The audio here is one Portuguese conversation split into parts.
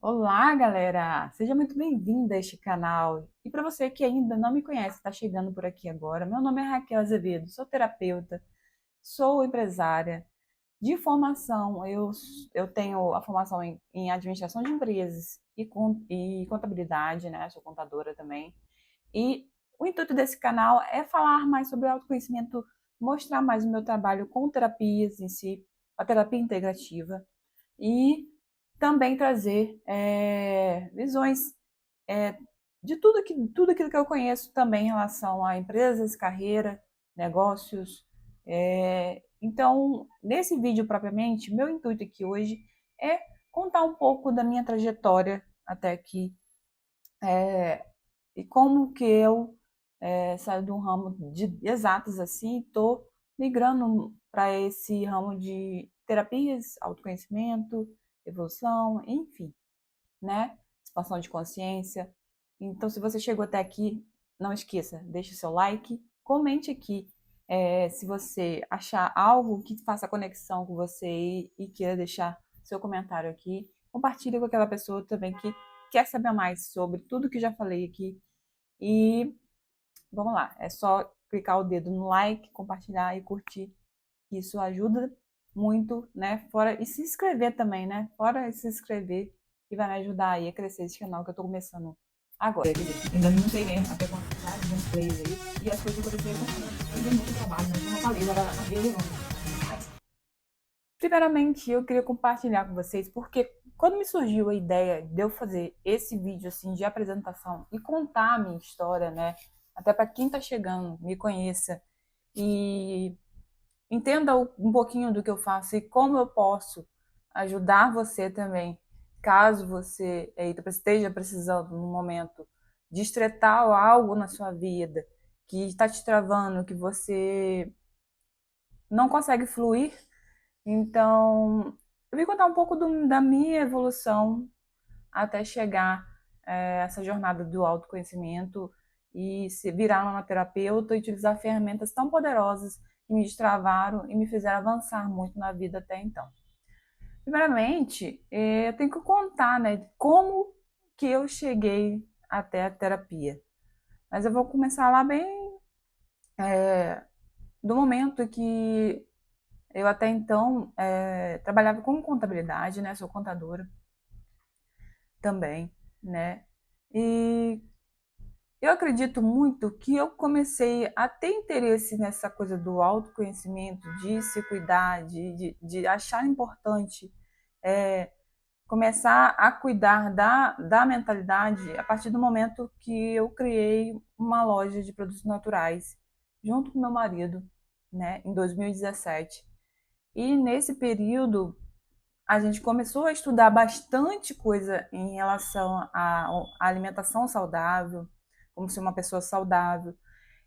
Olá, galera! Seja muito bem-vinda a este canal. E para você que ainda não me conhece, está chegando por aqui agora, meu nome é Raquel Azevedo, sou terapeuta, sou empresária. De formação, eu tenho a formação em administração de empresas e contabilidade, né? Sou contadora também. E o intuito desse canal é falar mais sobre autoconhecimento, mostrar mais o meu trabalho com terapias em si, a terapia integrativa e também trazer visões é, de tudo aquilo que eu conheço também em relação a empresas, carreira, negócios. Então, nesse vídeo propriamente, meu intuito aqui hoje é contar um pouco da minha trajetória até aqui e como que eu saio de um ramo de exatas assim, estou migrando para esse ramo de terapias, autoconhecimento, evolução, enfim, né? Expansão de consciência. Então, se você chegou até aqui, não esqueça, deixe o seu like, comente aqui se você achar algo que faça conexão com você e queira deixar seu comentário aqui. Compartilhe com aquela pessoa também que quer saber mais sobre tudo que já falei aqui. E vamos lá, é só clicar o dedo no like, compartilhar e curtir. Isso ajuda muito, né? Fora e se inscrever também, né? Fora se inscrever, que vai me ajudar aí a crescer esse canal que eu tô começando agora. Quer dizer, ainda não sei, né? Até quantidade de plays aí. E as coisas aconteceram com muito trabalho, né? Como eu falei, já vai. Primeiramente, eu queria compartilhar com vocês, porque quando me surgiu a ideia de eu fazer esse vídeo assim de apresentação e contar a minha história, né? Até para quem está chegando, me conheça e entenda um pouquinho do que eu faço e como eu posso ajudar você também, caso você esteja precisando no momento de estreitar algo na sua vida que está te travando, que você não consegue fluir. Então, eu vim contar um pouco da minha evolução até chegar essa jornada do autoconhecimento e se virar uma terapeuta e utilizar ferramentas tão poderosas que me destravaram e me fizeram avançar muito na vida até então. Primeiramente, eu tenho que contar, né, como que eu cheguei até a terapia. Mas eu vou começar lá bem do momento que eu até então trabalhava com contabilidade, né, sou contadora também, né, e eu acredito muito que eu comecei a ter interesse nessa coisa do autoconhecimento, de se cuidar, de achar importante é, começar a cuidar da mentalidade a partir do momento que eu criei uma loja de produtos naturais junto com meu marido, né, em 2017. E nesse período a gente começou a estudar bastante coisa em relação à alimentação saudável, como ser uma pessoa saudável.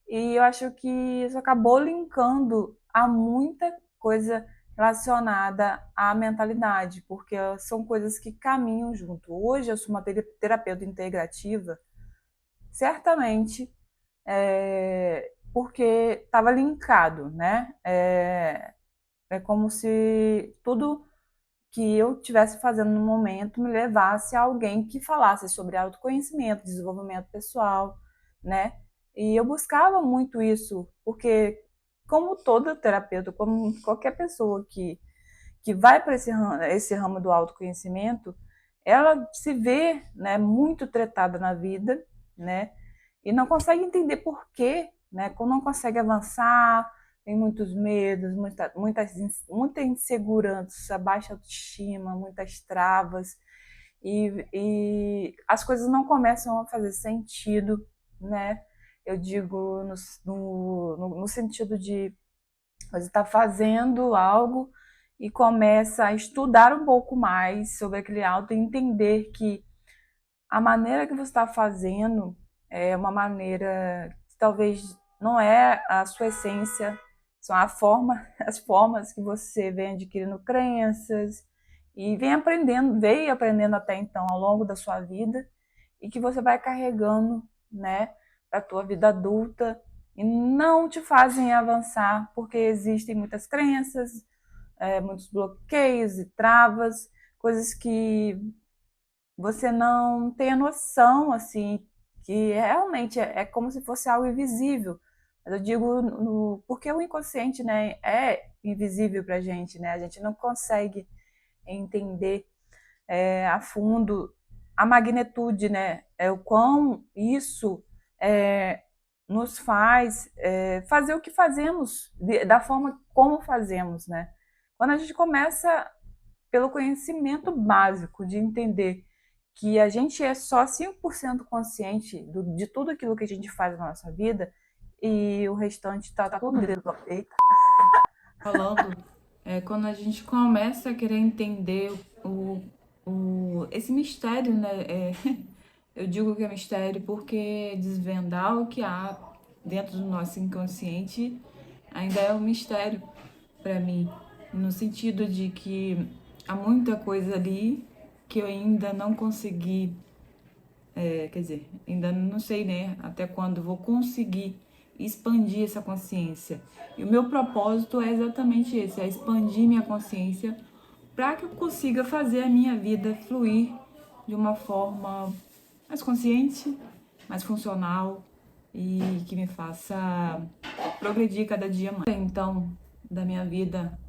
E eu acho que isso acabou linkando a muita coisa relacionada à mentalidade, porque são coisas que caminham junto. Hoje eu sou uma terapeuta integrativa, certamente porque estava linkado, né? É como se tudo que eu estivesse fazendo no momento me levasse a alguém que falasse sobre autoconhecimento, desenvolvimento pessoal, né? E eu buscava muito isso, porque como toda terapeuta, como qualquer pessoa que vai para esse ramo do autoconhecimento, ela se vê, né, muito tretada na vida, né? E não consegue entender por quê, né? Não consegue avançar, tem muitos medos, muita insegurança, baixa autoestima, muitas travas, e as coisas não começam a fazer sentido, né? Eu digo no sentido de você está fazendo algo e começa a estudar um pouco mais sobre aquele algo e entender que a maneira que você está fazendo é uma maneira que talvez não é a sua essência, são as formas que você vem adquirindo crenças e veio aprendendo até então ao longo da sua vida e que você vai carregando, né, para a tua vida adulta e não te fazem avançar porque existem muitas crenças, muitos bloqueios e travas, coisas que você não tem a noção, assim, que realmente é como se fosse algo invisível. Mas eu digo porque o inconsciente, né, é invisível para a gente, né? A gente não consegue entender a fundo a magnitude, né? O quão isso é, nos faz fazer o que fazemos, da forma como fazemos, né? Quando a gente começa pelo conhecimento básico de entender que a gente é só 5% consciente de tudo aquilo que a gente faz na nossa vida e o restante tá tudo dentro. Eita. Falando, quando a gente começa a querer entender esse mistério, né? Eu digo que é mistério porque desvendar o que há dentro do nosso inconsciente ainda é um mistério para mim, no sentido de que há muita coisa ali que eu ainda não consegui, quer dizer, ainda não sei, né, até quando vou conseguir expandir essa consciência. E o meu propósito é exatamente esse, é expandir minha consciência para que eu consiga fazer a minha vida fluir de uma forma mais consciente, mais funcional e que me faça progredir cada dia mais. Então, da minha vida,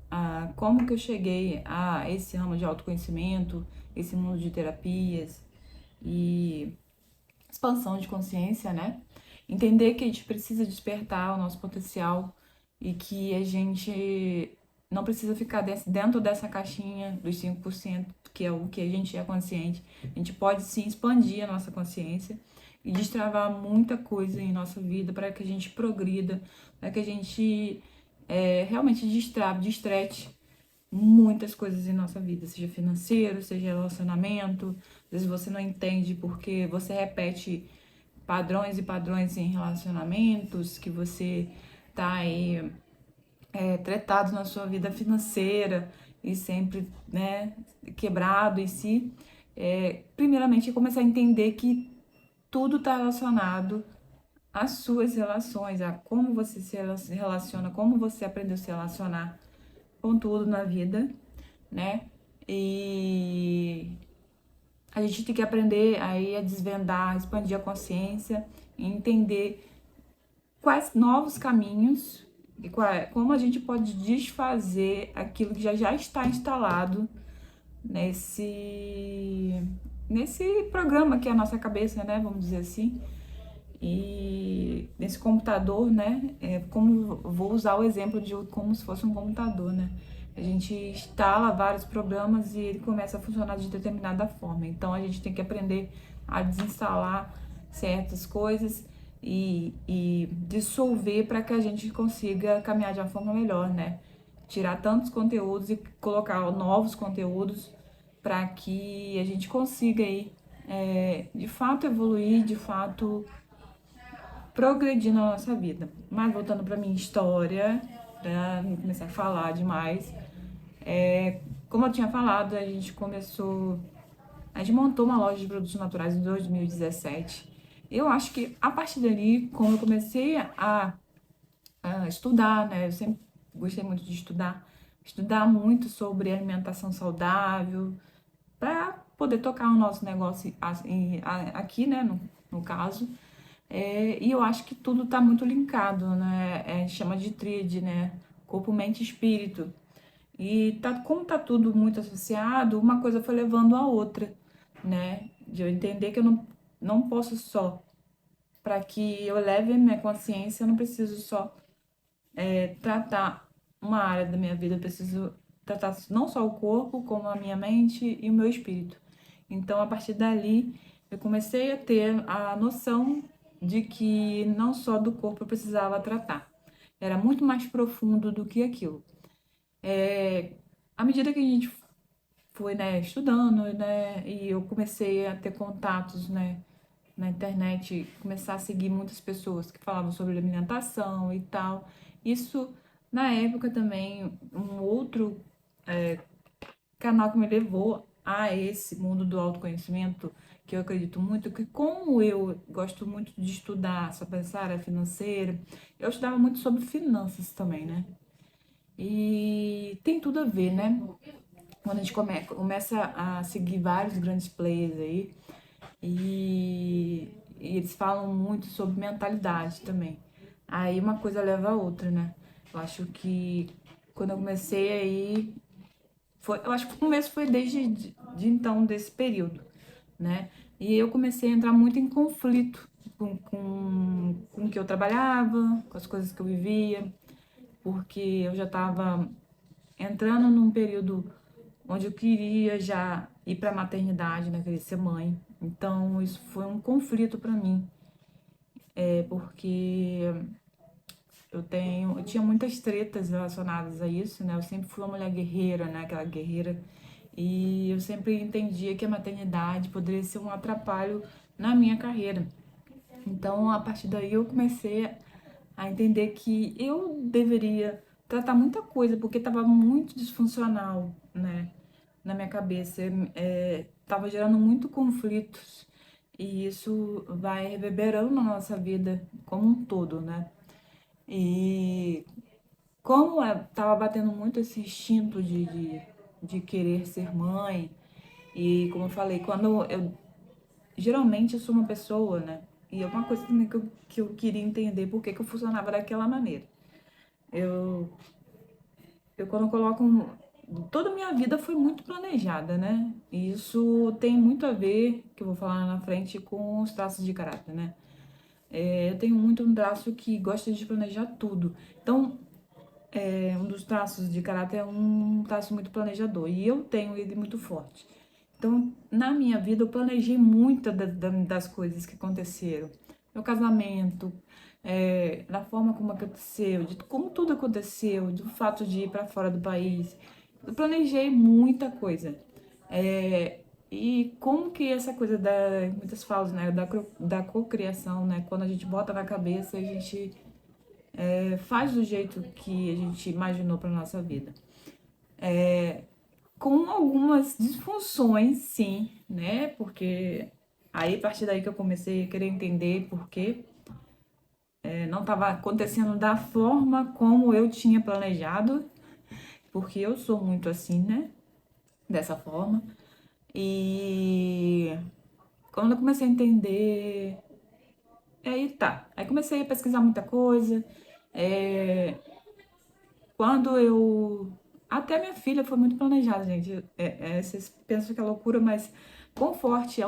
como que eu cheguei a esse ramo de autoconhecimento, esse mundo de terapias e expansão de consciência, né? Entender que a gente precisa despertar o nosso potencial e que a gente não precisa ficar dentro dessa caixinha dos 5%, que é o que a gente é consciente. A gente pode sim expandir a nossa consciência e destravar muita coisa em nossa vida para que a gente progrida, para que a gente realmente destrete muitas coisas em nossa vida, seja financeiro, seja relacionamento. Às vezes você não entende porque você repete padrões e padrões em relacionamentos, que você tá aí tretado na sua vida financeira e sempre, né, quebrado em si. Primeiramente, começar a entender que tudo está relacionado às suas relações, a como você se relaciona, como você aprendeu a se relacionar com tudo na vida, né? E a gente tem que aprender aí a desvendar, expandir a consciência e entender quais novos caminhos e como a gente pode desfazer aquilo que já está instalado nesse programa que é a nossa cabeça, né? Vamos dizer assim. E nesse computador, né? Como vou usar o exemplo de como se fosse um computador, né? A gente instala vários programas e ele começa a funcionar de determinada forma. Então a gente tem que aprender a desinstalar certas coisas e dissolver para que a gente consiga caminhar de uma forma melhor, né? Tirar tantos conteúdos e colocar novos conteúdos para que a gente consiga aí, de fato evoluir, de fato progredir na nossa vida. Mas voltando para minha história, para não começar a falar demais, como eu tinha falado, a gente montou uma loja de produtos naturais em 2017. Eu acho que a partir dali, como eu comecei a estudar, né? Eu sempre gostei muito de estudar muito sobre alimentação saudável, para poder tocar o nosso negócio aqui, né, no caso. E eu acho que tudo está muito linkado, né? A gente chama de tríade, né? Corpo, mente e espírito. E como tá tudo muito associado, uma coisa foi levando a outra, né? De eu entender que eu não posso só, para que eu leve a minha consciência, eu não preciso só tratar uma área da minha vida, eu preciso tratar não só o corpo, como a minha mente e o meu espírito. Então, a partir dali, eu comecei a ter a noção de que não só do corpo eu precisava tratar. Era muito mais profundo do que aquilo. À medida que a gente foi, né, estudando, né, e eu comecei a ter contatos, né, na internet, começar a seguir muitas pessoas que falavam sobre alimentação e tal. Isso, na época também, um outro canal que me levou a esse mundo do autoconhecimento, que eu acredito muito, que como eu gosto muito de estudar sobre essa área financeira, eu estudava muito sobre finanças também, né? E tem tudo a ver, né? quando a gente começa a seguir vários grandes players aí, e eles falam muito sobre mentalidade também. Aí uma coisa leva a outra, né? Eu acho que quando eu comecei aí, eu acho que o começo foi desde de então, desse período, né? E eu comecei a entrar muito em conflito com o que eu trabalhava, com as coisas que eu vivia, porque eu já estava entrando num período onde eu queria já ir para a maternidade, né? Queria ser mãe. Então, isso foi um conflito para mim, porque eu tinha muitas tretas relacionadas a isso, né? Eu sempre fui uma mulher guerreira, né? Aquela guerreira. E eu sempre entendia que a maternidade poderia ser um atrapalho na minha carreira. Então, a partir daí, eu comecei a entender que eu deveria tratar muita coisa, porque estava muito disfuncional, né, na minha cabeça. Tava gerando muito conflitos e isso vai reverberando na nossa vida como um todo, né? E como tava batendo muito esse instinto de querer ser mãe, e como eu falei, quando eu geralmente eu sou uma pessoa, né? E é uma coisa também que eu queria entender por que que eu funcionava daquela maneira. Eu, eu quando coloco. Toda a minha vida foi muito planejada, né? E isso tem muito a ver, que eu vou falar na frente, com os traços de caráter, né? Eu tenho muito um traço que gosta de planejar tudo. Então, um dos traços de caráter é um traço muito planejador. E eu tenho ele muito forte. Então, na minha vida, eu planejei muitas das coisas que aconteceram. Meu casamento, da forma como aconteceu, de como tudo aconteceu, do fato de ir para fora do país. Eu planejei muita coisa. E como que essa coisa muitas falam, né, da cocriação, né, quando a gente bota na cabeça, a gente faz do jeito que a gente imaginou para nossa vida. Com algumas disfunções, sim, né? Porque aí a partir daí que eu comecei a querer entender por quê não estava acontecendo da forma como eu tinha planejado, porque eu sou muito assim, né? Dessa forma. E quando eu comecei a entender, aí tá. Aí comecei a pesquisar muita coisa. É, Quando eu. Até minha filha foi muito planejada, gente. Vocês pensam que é loucura, mas quão forte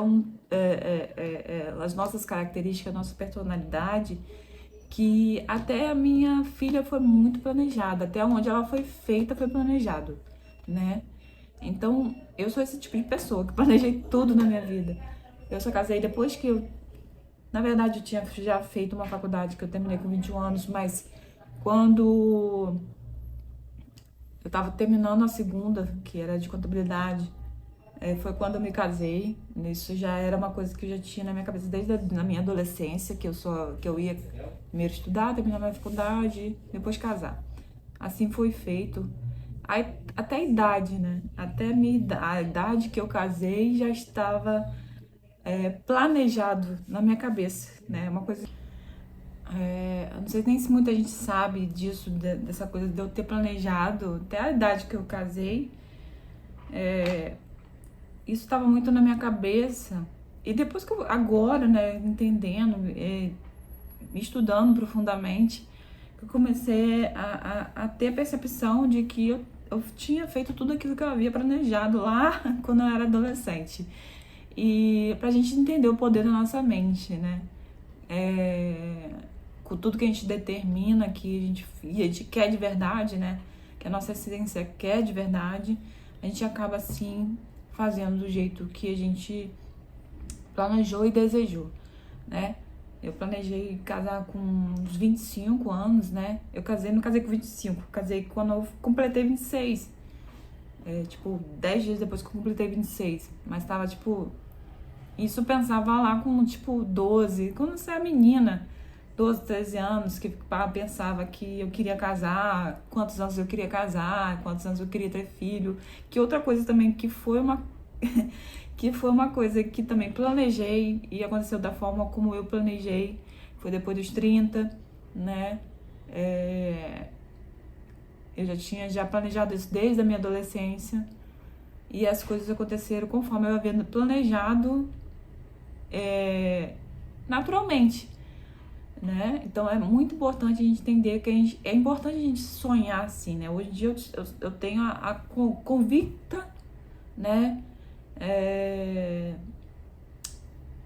as nossas características, a nossa personalidade, que até a minha filha foi muito planejada. Até onde ela foi feita foi planejado, né? Então, eu sou esse tipo de pessoa que planejei tudo na minha vida. Eu só casei depois que eu. Na verdade, eu tinha já feito uma faculdade que eu terminei com 21 anos, mas quando eu tava terminando a segunda, que era de contabilidade. Foi quando eu me casei. Isso já era uma coisa que eu já tinha na minha cabeça desde a minha adolescência, que eu ia primeiro estudar, terminar minha faculdade, depois casar. Assim foi feito. Aí, até a idade, né? Até a idade que eu casei já estava planejado na minha cabeça, né? Uma coisa. Eu não sei nem se muita gente sabe disso, dessa coisa de eu ter planejado até a idade que eu casei. Isso estava muito na minha cabeça. E depois que agora, né, entendendo, estudando profundamente, eu comecei a ter a percepção de que eu tinha feito tudo aquilo que eu havia planejado lá quando eu era adolescente. E pra gente entender o poder da nossa mente, né? Com tudo que a gente determina que a gente quer de verdade, né? Que a nossa essência quer de verdade, a gente acaba assim fazendo do jeito que a gente planejou e desejou, né? Eu planejei casar com uns 25 anos, né? Não casei com 25, casei quando eu completei 26. Tipo, 10 dias depois que eu completei 26. Mas tava, tipo, isso eu pensava lá com, tipo, 12. Quando você é menina, 12, 13 anos, que pensava que eu queria casar, quantos anos eu queria casar, quantos anos eu queria ter filho. Que outra coisa também que foi uma que foi uma coisa que também planejei e aconteceu da forma como eu planejei. Foi depois dos 30, né? Eu já tinha planejado isso desde a minha adolescência. e as coisas aconteceram conforme eu havia planejado, naturalmente, né? Então é muito importante a gente entender que é importante a gente sonhar assim, né? Hoje em dia eu tenho a convicta, né? É,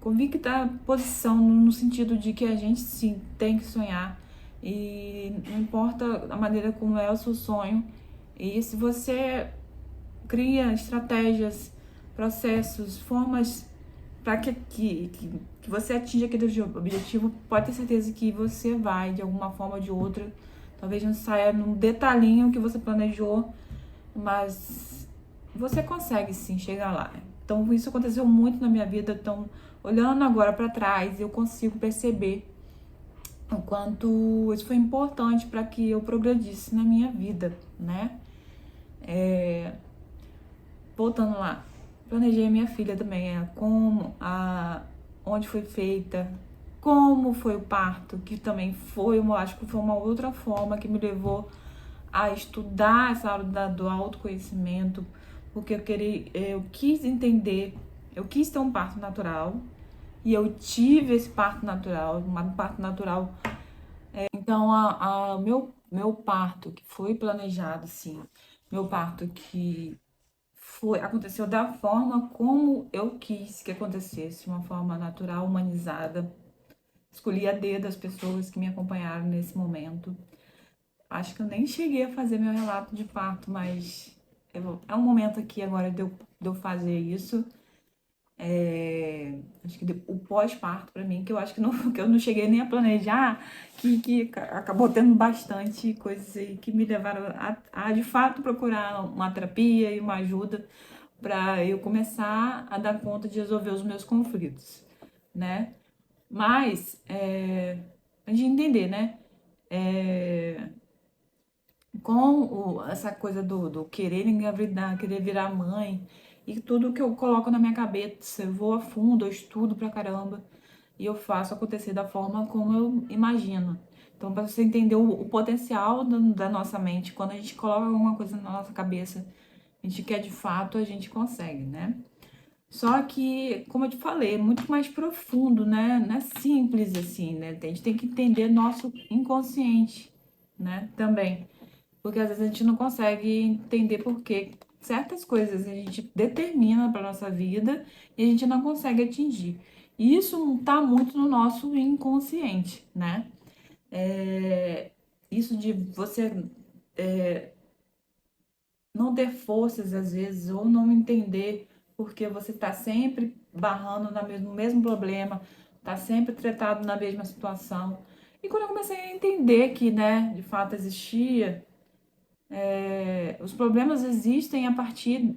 convicta posição no sentido de que a gente sim tem que sonhar e não importa a maneira como é o seu sonho. E se você cria estratégias, processos, formas para que você atinja aquele objetivo, pode ter certeza que você vai, de alguma forma ou de outra, talvez não saia num detalhinho que você planejou, mas você consegue sim chegar lá. Então, isso aconteceu muito na minha vida. Então, olhando agora para trás, eu consigo perceber o quanto isso foi importante para que eu progredisse na minha vida, né? Voltando lá, planejei a minha filha também, onde foi feita, como foi o parto, que também foi, eu acho que foi uma outra forma que me levou a estudar essa área do autoconhecimento, porque eu quis entender, eu quis ter um parto natural e eu tive esse parto natural, um parto natural. Então, meu parto que foi planejado, assim, meu parto que aconteceu da forma como eu quis que acontecesse, uma forma natural, humanizada. Escolhi a dedo as pessoas que me acompanharam nesse momento. Acho que eu nem cheguei a fazer meu relato de parto, mas é um momento aqui agora de eu fazer isso. Acho que o pós-parto para mim, que eu acho que, não, que eu não cheguei nem a planejar, que acabou tendo bastante coisas aí que me levaram a de fato procurar uma terapia e uma ajuda para eu começar a dar conta de resolver os meus conflitos, né? Mas, a gente entender, né? É, essa coisa do querer engravidar, querer virar mãe, e tudo que eu coloco na minha cabeça, eu vou a fundo, eu estudo pra caramba, e eu faço acontecer da forma como eu imagino. Então, para você entender o potencial da nossa mente, quando a gente coloca alguma coisa na nossa cabeça, a gente quer de fato, a gente consegue, né? Só que, como eu te falei, é muito mais profundo, né? Não é simples assim, né? A gente tem que entender nosso inconsciente, né? Também. Porque às vezes a gente não consegue entender por que certas coisas a gente determina para nossa vida e a gente não consegue atingir. E isso está muito no nosso inconsciente, né? Isso de você não ter forças às vezes ou não entender porque você está sempre barrando no mesmo problema, está sempre tratado na mesma situação. E quando eu comecei a entender que, né, de fato existia, os problemas existem a partir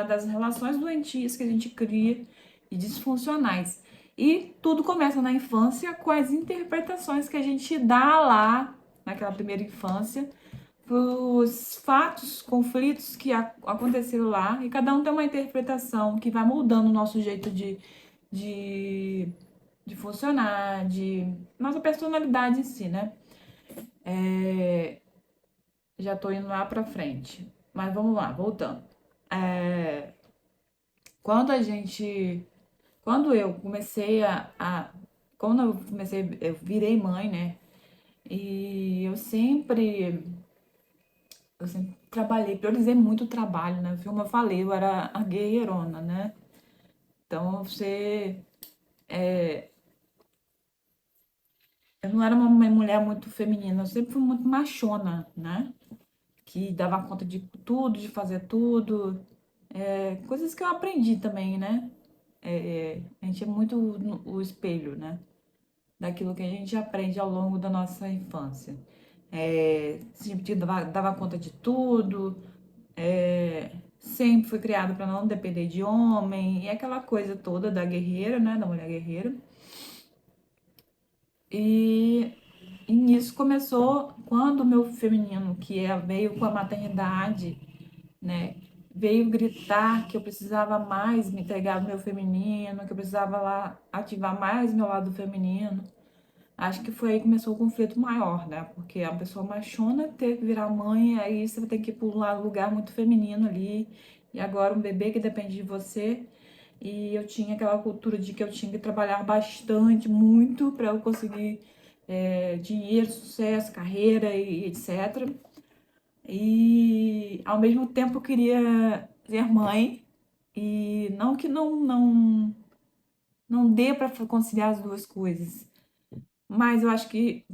das relações doentias que a gente cria e disfuncionais. E tudo começa na infância com as interpretações que a gente dá lá naquela primeira infância, os fatos, conflitos que aconteceram lá, e cada um tem uma interpretação que vai mudando o nosso jeito de, de funcionar, de nossa personalidade em si, né? Já tô indo lá pra frente. Mas vamos lá, voltando. É, quando a gente. Quando eu comecei quando eu virei mãe, né? E eu sempre trabalhei, priorizei muito o trabalho, né? Como eu falei, eu era a guerreirona, né? Então eu não era uma mulher muito feminina, eu sempre fui muito machona, né? Que dava conta de tudo, de fazer tudo. Coisas que eu aprendi também, né? A gente é muito o espelho, né? Daquilo que a gente aprende ao longo da nossa infância. Sempre dava conta de tudo, sempre fui criada para não depender de homem, e aquela coisa toda da guerreira, né? Da mulher guerreira. E, e nisso começou quando o meu feminino, veio com a maternidade, né? Veio gritar que eu precisava mais me entregar ao meu feminino, que eu precisava lá ativar mais meu lado feminino. Acho que foi aí que começou o conflito maior, né? Porque a pessoa machona ter que virar mãe, aí você vai ter que ir para um lugar muito feminino ali, e agora um bebê que depende de você. E eu tinha aquela cultura de que eu tinha que trabalhar bastante, muito, para eu conseguir dinheiro, sucesso, carreira e etc. E ao mesmo tempo eu queria ser mãe, e não que não dê para conciliar as duas coisas, mas eu acho que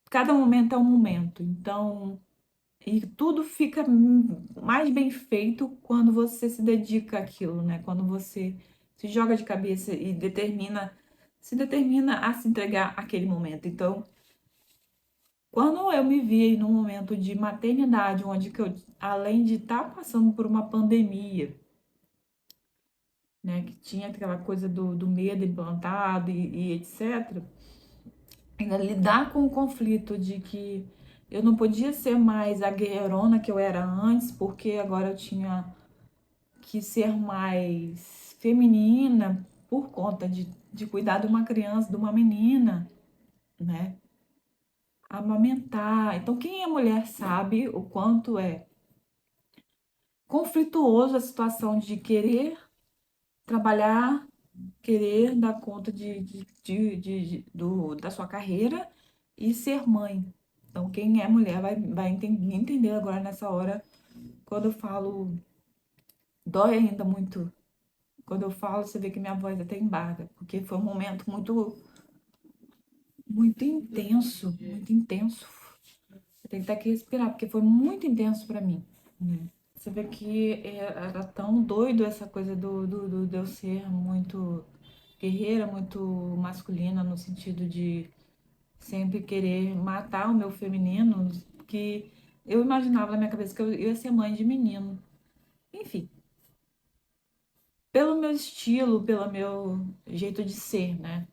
cada momento é um momento. Então, e tudo fica mais bem feito quando você se dedica àquilo, né? Quando você se joga de cabeça e se determina a se entregar àquele momento. Então, quando eu me vi num momento de maternidade, onde que eu, além de estar passando por uma pandemia, né, que tinha aquela coisa do medo implantado e etc., ainda lidar com o conflito de que eu não podia ser mais a guerreirona que eu era antes, porque agora eu tinha que ser mais feminina por conta de cuidar de uma criança, de uma menina, né? Amamentar. Então, quem é mulher sabe o quanto é conflituoso a situação de querer trabalhar, querer dar conta da sua carreira e ser mãe. Então, quem é mulher vai entender agora nessa hora, quando eu falo, dói ainda muito. Quando eu falo, você vê que minha voz até embarga, porque foi um momento muito intenso, muito intenso. Eu tenho que até que respirar, porque foi muito intenso para mim, né? Você vê que era tão doido essa coisa de eu ser muito guerreira, muito masculina, no sentido de sempre querer matar o meu feminino, que eu imaginava na minha cabeça que eu ia ser mãe de menino. Enfim, pelo meu estilo, pelo meu jeito de ser, né?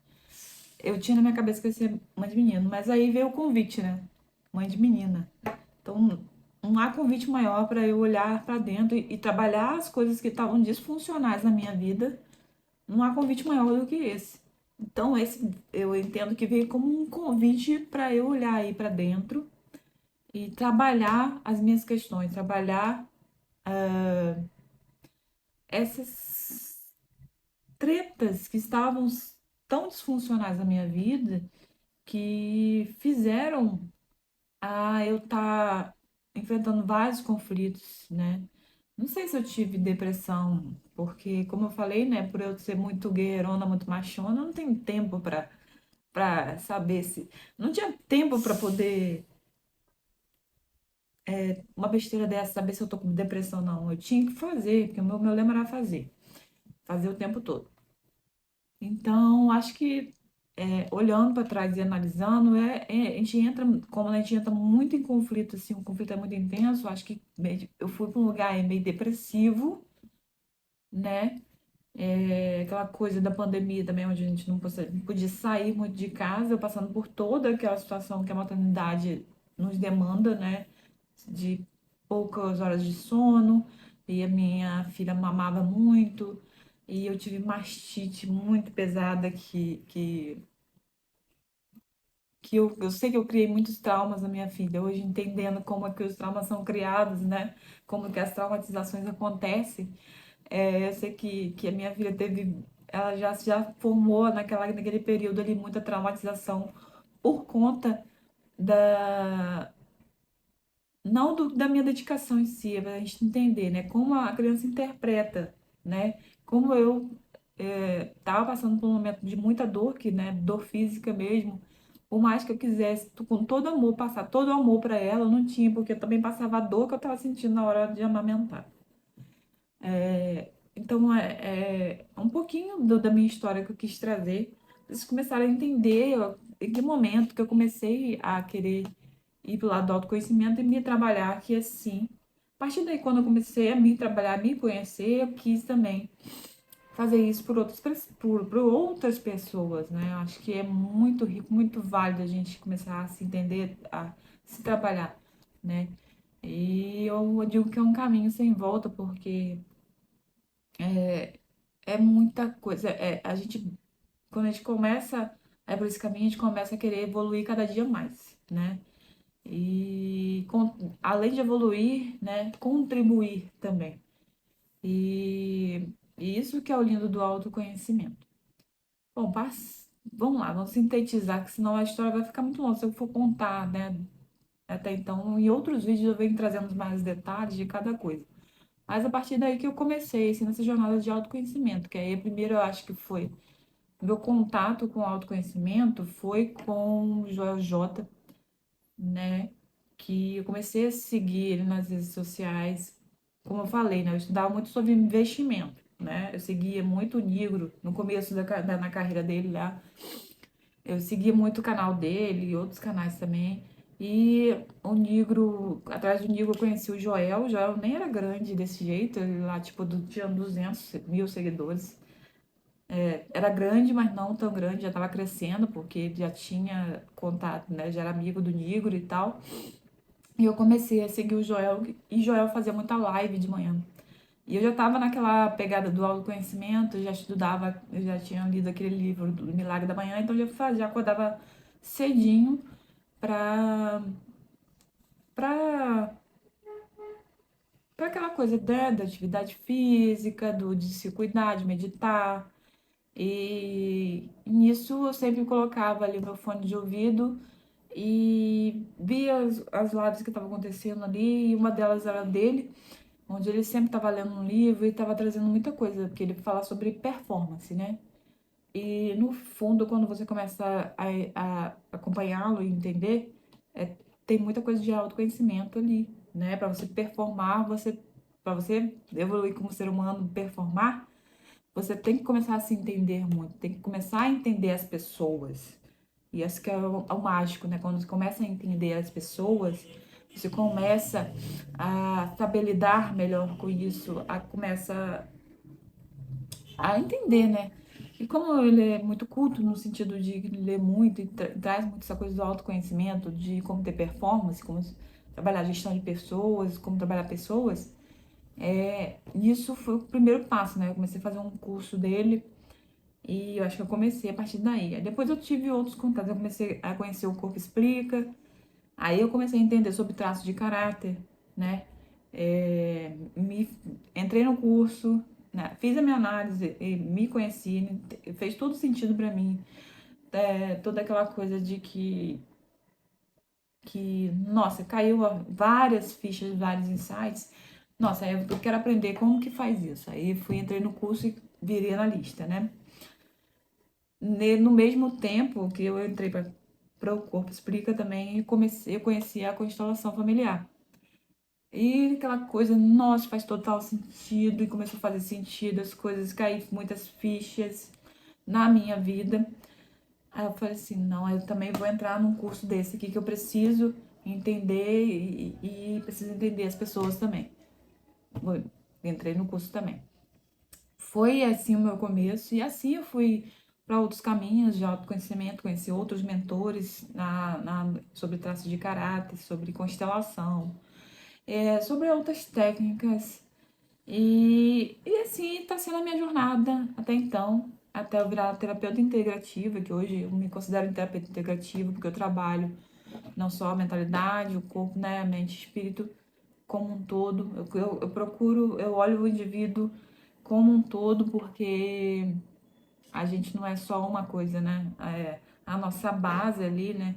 Eu tinha na minha cabeça que eu ia ser mãe de menino, mas aí veio o convite, né? Mãe de menina. Então, não há convite maior para eu olhar para dentro e trabalhar as coisas que estavam disfuncionais na minha vida. Não há convite maior do que esse. Então, esse eu entendo que veio como um convite para eu olhar aí para dentro e trabalhar as minhas questões, trabalhar essas tretas que estavam tão disfuncionais na minha vida, que fizeram eu estar enfrentando vários conflitos, né? Não sei se eu tive depressão, porque, como eu falei, né, por eu ser muito guerreirona, muito machona, eu não tenho tempo para saber se. Não tinha tempo para poder, uma besteira dessa, saber se eu tô com depressão ou não. Eu tinha que fazer, porque o meu lema era fazer o tempo todo. Então, acho que olhando para trás e analisando, a gente entra, como a gente entra muito em conflito, assim, o conflito é muito intenso, acho que eu fui para um lugar meio depressivo, né? Aquela coisa da pandemia também, onde a gente não podia sair muito de casa, eu passando por toda aquela situação que a maternidade nos demanda, né? De poucas horas de sono, e a minha filha mamava muito, e eu tive mastite muito pesada que eu sei que eu criei muitos traumas na minha filha, hoje entendendo como é que os traumas são criados, né? Como que as traumatizações acontecem. Eu sei que a minha filha ela já formou naquele período ali muita traumatização por conta da, não da minha dedicação em si, é pra gente entender, né? Como a criança interpreta, né? Como eu estava passando por um momento de muita dor, né? Dor física mesmo. Por mais que eu quisesse, com todo amor, passar todo o amor para ela, eu não tinha, porque eu também passava a dor que eu estava sentindo na hora de amamentar. Então, é um pouquinho da minha história que eu quis trazer. Vocês começaram a entender em que momento que eu comecei a querer ir pro lado do autoconhecimento e me trabalhar que assim. A partir daí, quando eu comecei a me trabalhar, a me conhecer, eu quis também fazer isso por outras pessoas, né? Eu acho que é muito rico, muito válido a gente começar a se entender, a se trabalhar, né? E eu digo que é um caminho sem volta, porque é muita coisa. A gente, quando a gente começa por esse caminho, a gente começa a querer evoluir cada dia mais, né? E além de evoluir, né, contribuir também. E isso que é o lindo do autoconhecimento. Bom, vamos lá, vamos sintetizar, que senão a história vai ficar muito longa se eu for contar, né? Até então, em outros vídeos eu venho trazendo mais detalhes de cada coisa. Mas a partir daí que eu comecei, assim, nessa jornada de autoconhecimento, que aí primeiro eu acho que foi meu contato com o autoconhecimento foi com o Joel J, né? Que eu comecei a seguir ele nas redes sociais. Como eu falei, né? Eu estudava muito sobre investimento, né? Eu seguia muito o Nigro no começo na carreira dele lá. Eu seguia muito o canal dele e outros canais também. E o Nigro, atrás do Nigro eu conheci o Joel. O Joel nem era grande desse jeito, ele lá, tipo, tinha 200 mil seguidores. Era grande, mas não tão grande, já estava crescendo, porque ele já tinha contato, né? Já era amigo do Nigro e tal. E eu comecei a seguir o Joel, e Joel fazia muita live de manhã. E eu já estava naquela pegada do autoconhecimento, já estudava, eu já tinha lido aquele livro do Milagre da Manhã, então já acordava cedinho para para para aquela coisa da atividade física, de se cuidar, de meditar. E nisso eu sempre colocava ali meu fone de ouvido e via as lives que estavam acontecendo ali, e uma delas era dele, onde ele sempre estava lendo um livro e estava trazendo muita coisa, porque ele fala sobre performance, né? E no fundo, quando você começa a acompanhá-lo e entender, é, tem muita coisa de autoconhecimento ali, né? Para você performar, para você evoluir como ser humano, performar, você tem que começar a se entender muito, tem que começar a entender as pessoas. E esse que é o mágico, né? Quando você começa a entender as pessoas, você começa a saber lidar melhor com isso, começa a entender, né? E como ele é muito culto no sentido de ler muito e traz muito essa coisa do autoconhecimento, de como ter performance, como trabalhar a gestão de pessoas, como trabalhar pessoas, isso foi o primeiro passo, né? Eu comecei a fazer um curso dele e eu acho que eu comecei a partir daí. Aí depois eu tive outros contatos, eu comecei a conhecer o Corpo Explica, aí eu comecei a entender sobre traços de caráter, né? Entrei no curso, né? Fiz a minha análise e me conheci, né? Fez todo sentido para mim. Toda aquela coisa de nossa, caiu várias fichas, vários insights. Nossa, aí eu quero aprender como que faz isso. Aí entrei no curso e virei analista, né? No mesmo tempo que eu entrei para o Corpo Explica também, eu conheci a constelação familiar. E aquela coisa, nossa, faz total sentido, e começou a fazer sentido, as coisas, cair muitas fichas na minha vida. Aí eu falei assim, não, eu também vou entrar num curso desse aqui que eu preciso entender e preciso entender as pessoas também. Entrei no curso também. Foi assim o meu começo, e assim eu fui para outros caminhos de autoconhecimento, conheci outros mentores sobre traços de caráter, sobre constelação, sobre outras técnicas. E assim está sendo a minha jornada até então, até eu virar terapeuta integrativa, que hoje eu me considero terapeuta integrativa, porque eu trabalho não só a mentalidade, o corpo, né, a mente, o espírito como um todo. Eu procuro, eu olho o indivíduo como um todo, porque a gente não é só uma coisa, né? A nossa base ali, né?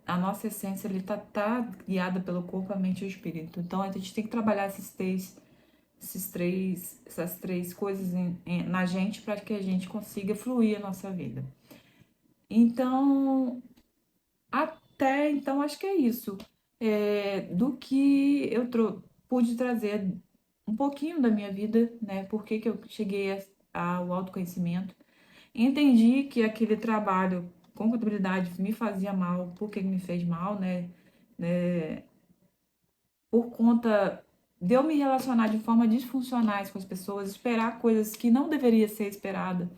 A nossa essência ali tá guiada pelo corpo, a mente e o espírito. Então a gente tem que trabalhar essas três coisas na gente para que a gente consiga fluir a nossa vida. Então, até então, acho que é isso. Do que eu pude trazer um pouquinho da minha vida, né? Por que que eu cheguei ao autoconhecimento. Entendi que aquele trabalho com contabilidade me fazia mal, porque me fez mal, né? Por conta de eu me relacionar de forma disfuncionais com as pessoas, esperar coisas que não deveria ser esperada,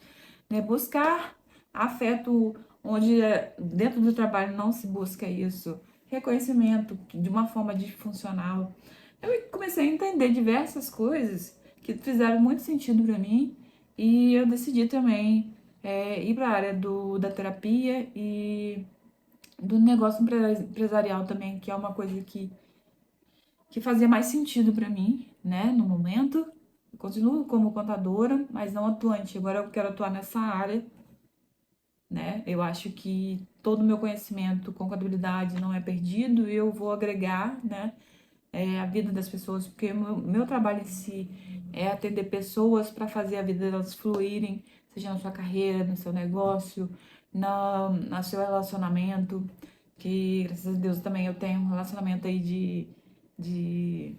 né? Buscar afeto onde dentro do trabalho não se busca isso, reconhecimento de uma forma disfuncional. Eu comecei a entender diversas coisas que fizeram muito sentido para mim e eu decidi também ir para a área da terapia e do negócio empresarial também, que é uma coisa que fazia mais sentido para mim, né, no momento. Continuo como contadora, mas não atuante. Agora eu quero atuar nessa área, né? Eu acho que todo o meu conhecimento com contabilidade não é perdido e eu vou agregar, né, a vida das pessoas, porque o meu trabalho em si é atender pessoas para fazer a vida delas fluírem, seja na sua carreira, no seu negócio, no seu relacionamento, que graças a Deus também eu tenho um relacionamento aí de, de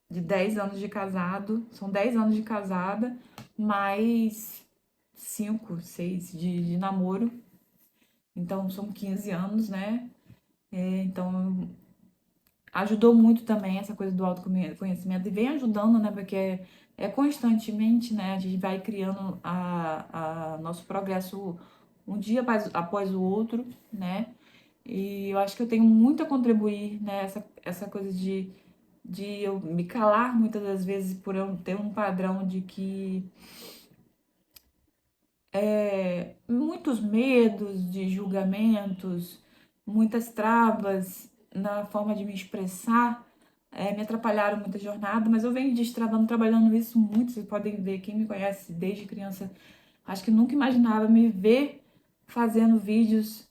10 anos de casado, são 10 anos de casada, mais 5 6 de namoro, então são 15 anos, né? Então ajudou muito também essa coisa do autoconhecimento e vem ajudando, né? Porque é constantemente, né? A gente vai criando a nosso progresso um dia após o outro, né? E eu acho que eu tenho muito a contribuir, né? Essa coisa de eu me calar muitas das vezes por eu ter um padrão de que muitos medos de julgamentos, muitas travas na forma de me expressar, me atrapalharam muita jornada, mas eu venho destravando, trabalhando isso muito. Vocês podem ver, quem me conhece desde criança, acho que nunca imaginava me ver fazendo vídeos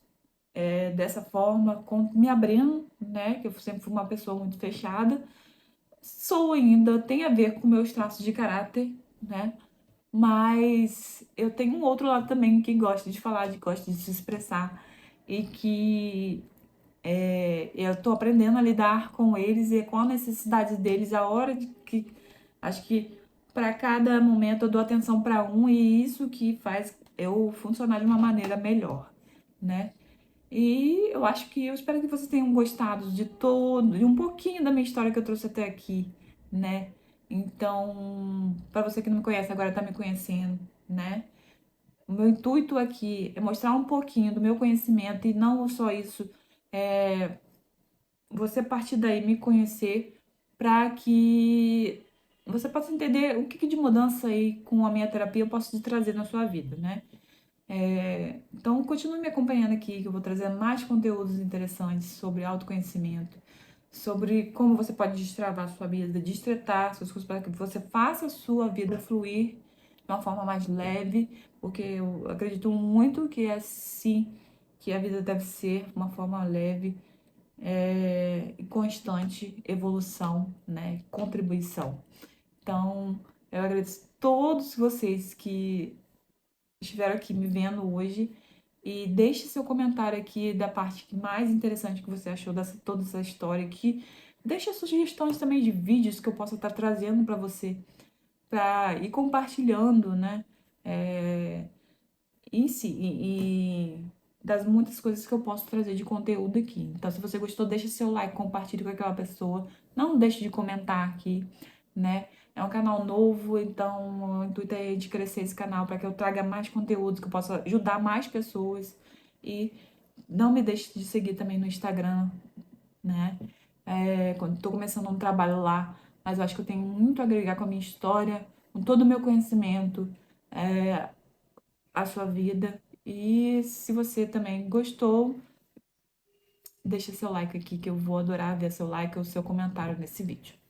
dessa forma, me abrindo, né? Que eu sempre fui uma pessoa muito fechada. Sou ainda, tem a ver com meus traços de caráter, né? Mas eu tenho um outro lado também que gosta de falar, gosta de se expressar e que eu tô aprendendo a lidar com eles e com a necessidade deles, a hora de que acho que para cada momento eu dou atenção para um e isso que faz eu funcionar de uma maneira melhor, né? E eu acho que eu espero que vocês tenham gostado de um pouquinho da minha história que eu trouxe até aqui, né? Então, para você que não me conhece, agora tá me conhecendo, né? O meu intuito aqui é mostrar um pouquinho do meu conhecimento e não só isso, é você partir daí me conhecer para que você possa entender o que que de mudança aí com a minha terapia eu posso te trazer na sua vida, né? Então, continue me acompanhando aqui, que eu vou trazer mais conteúdos interessantes sobre autoconhecimento, sobre como você pode destravar a sua vida, destretar suas coisas para que você faça a sua vida fluir de uma forma mais leve, porque eu acredito muito que é assim que a vida deve ser, uma forma leve e constante evolução, né? Contribuição. Então, eu agradeço a todos vocês que estiveram aqui me vendo hoje. E deixe seu comentário aqui da parte que mais interessante que você achou dessa toda essa história aqui. Deixe sugestões também de vídeos que eu possa estar trazendo para você, para ir compartilhando, né? Em si, e das muitas coisas que eu posso trazer de conteúdo aqui. Então, se você gostou, deixe seu like, compartilhe com aquela pessoa. Não deixe de comentar aqui, né? É um canal novo, então o intuito é de crescer esse canal para que eu traga mais conteúdo, que eu possa ajudar mais pessoas. E não me deixe de seguir também no Instagram, né? Quando estou começando um trabalho lá, mas eu acho que eu tenho muito a agregar com a minha história, com todo o meu conhecimento, a sua vida. E se você também gostou, deixa seu like aqui, que eu vou adorar ver seu like ou seu comentário nesse vídeo.